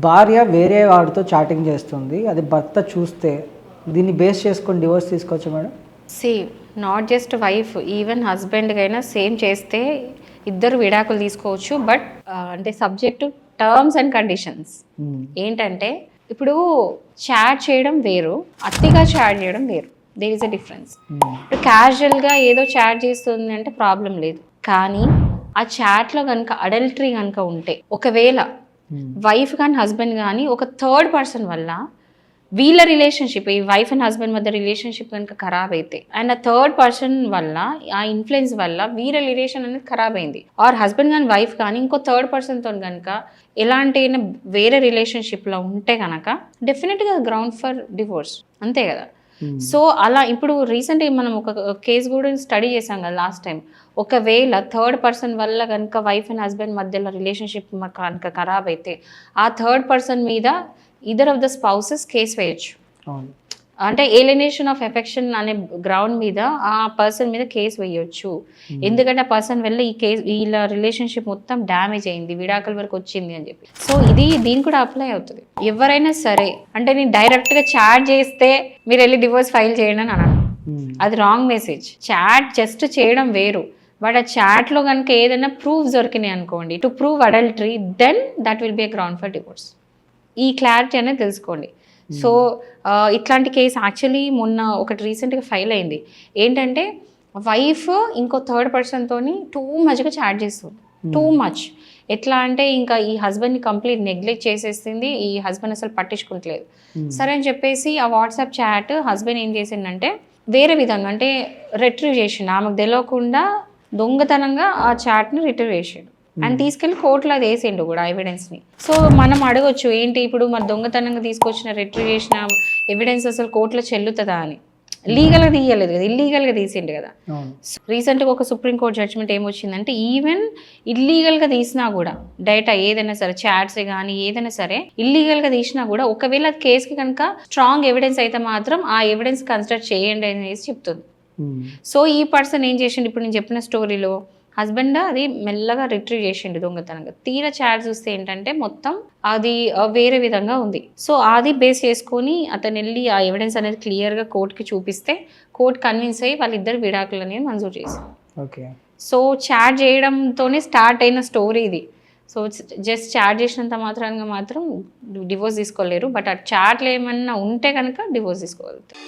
భార్య వేరే వాడితో చాటింగ్ చేస్తుంది, అది భర్త చూస్తే దీన్ని బేస్ చేసుకొని డివోర్స్ తీసుకోవచ్చు madam? Same, not just wife, even హస్బెండ్కైనా సేమ్ చేస్తే ఇద్దరు విడాకులు తీసుకోవచ్చు. బట్ అంటే సబ్జెక్టు టర్మ్స్ అండ్ కండిషన్స్. ఏంటంటే ఇప్పుడు చాట్ చేయడం వేరు, అతిగా చాట్ చేయడం వేరు. There is a difference. ఇప్పుడు క్యాజువల్గా ఏదో చాట్ చేస్తుంది అంటే ప్రాబ్లం లేదు, కానీ ఆ చాట్లో కనుక అడల్టరీ కనుక ఉంటే, ఒకవేళ వైఫ్ కానీ హస్బెండ్ కానీ ఒక థర్డ్ పర్సన్ వల్ల వీళ్ళ రిలేషన్షిప్, ఈ వైఫ్ అండ్ హస్బెండ్ మధ్య రిలేషన్షిప్ కనుక ఖరాబ్ అయితే, అండ్ ఆ థర్డ్ పర్సన్ వల్ల, ఆ ఇన్ఫ్లుయెన్స్ వల్ల వీళ్ళ రిలేషన్ అనేది ఖరాబ్ అయింది, ఆర్ హస్బెండ్ కానీ వైఫ్ కానీ ఇంకో థర్డ్ పర్సన్తో కనుక ఎలాంటి వేరే రిలేషన్షిప్లో ఉంటే కనుక డెఫినెట్గా గ్రౌండ్ ఫర్ డివోర్స్, అంతే కదా. సో అలా ఇప్పుడు రీసెంట్గా మనం ఒక కేసు కూడా స్టడీ చేసాం కదా లాస్ట్ టైం. ఒకవేళ థర్డ్ పర్సన్ వల్ల కనుక వైఫ్ అండ్ హస్బెండ్ మధ్యలో రిలేషన్షిప్ కనుక ఖరాబ్ అయితే, ఆ థర్డ్ పర్సన్ మీద either of the spouses case వేయచ్చు. అంటే ఏలినేషన్ ఆఫ్ ఎఫెక్షన్ అనే గ్రౌండ్ మీద ఆ పర్సన్ మీద కేసు వేయొచ్చు. ఎందుకంటే ఆ పర్సన్ వల్ల ఈ కేసు, వీళ్ళ రిలేషన్షిప్ మొత్తం డ్యామేజ్ అయింది, విడాకుల వరకు వచ్చింది అని చెప్పి. సో ఇది దీని కూడా అప్లై అవుతుంది. ఎవరైనా సరే, అంటే నేను డైరెక్ట్గా చాట్ చేస్తే మీరు వెళ్ళి డివోర్స్ ఫైల్ చేయండి అని అన్నాను, అది రాంగ్ మెసేజ్. చాట్ జస్ట్ చేయడం వేరు, బట్ ఆ చాట్లో కనుక ఏదైనా ప్రూఫ్స్ దొరికినాయి అనుకోండి, to prove adultery, then that will be a ground for divorce. ఈ క్లారిటీ అనేది తెలుసుకోండి. సో ఇట్లాంటి కేసు యాక్చువల్లీ మొన్న ఒకటి రీసెంట్గా ఫైల్ అయింది. ఏంటంటే వైఫ్ ఇంకో థర్డ్ పర్సన్తో టూ మచ్గా చాట్ చేస్తుంది, టూ మచ్. ఎట్లా అంటే ఇంకా ఈ హస్బెండ్ని కంప్లీట్ నెగ్లెక్ట్ చేసేసింది, ఈ హస్బెండ్ అసలు పట్టించుకోవట్లేదు. సరే అని చెప్పేసి ఆ వాట్సాప్ చాట్ హస్బెండ్ ఏం చేసిందంటే వేరే విధంగా, అంటే రిట్రీవ్ చేసిండు, ఆమెకు తెలియకుండా దొంగతనంగా ఆ చాట్ని రిట్రీవ్ చేసిండు అండ్ తీసుకెళ్లి కోర్టులో అది వేసిండు కూడా ఎవిడెన్స్ని. సో మనం అడగొచ్చు, ఏంటి ఇప్పుడు మరి దొంగతనంగా తీసుకొచ్చిన రిట్రీవ్ చేసిన ఎవిడెన్స్ అసలు కోర్టులో చెల్లుతుందా అని. లీగల్గా తీయలేదు కదా, ఇల్లీగల్గా తీసిండు కదా. రీసెంట్గా ఒక సుప్రీంకోర్టు జడ్జిమెంట్ ఏమొచ్చిందంటే, ఈవెన్ ఇల్లీగల్గా తీసినా కూడా డేటా ఏదైనా సరే, చాట్స్ కానీ ఏదైనా సరే ఇల్లీగల్గా తీసినా కూడా, ఒకవేళ అది కేసుకి కనుక స్ట్రాంగ్ ఎవిడెన్స్ అయితే మాత్రం ఆ ఎవిడెన్స్ కన్సిడర్ చేయండి అనేసి చెప్తుంది. సో ఈ పర్సన్ ఏం చేసిండు, ఇప్పుడు నేను చెప్పిన స్టోరీలో హస్బెండ్ అది మెల్లగా రిట్రీవ్ చేసిండు దొంగతనంగా. తీరా చాట్ చూస్తే ఏంటంటే మొత్తం అది వేరే విధంగా ఉంది. సో అది బేస్ చేసుకొని అతను వెళ్ళి ఆ ఎవిడెన్స్ అనేది క్లియర్గా కోర్టుకి చూపిస్తే, కోర్టు కన్విన్స్ అయ్యి వాళ్ళిద్దరు విడాకులు అనేది మంజూరు చేసింది. ఓకే. సో చాట్ చేయడంతోనే స్టార్ట్ అయిన స్టోరీ ఇది. సో జస్ట్ చాట్ చేసినంత మాత్రానికి మాత్రం డివోర్స్ తీసుకోలేరు, బట్ ఆ చాట్లు ఏమన్నా ఉంటే కనుక డివోర్స్ తీసుకోగలుగుతారు.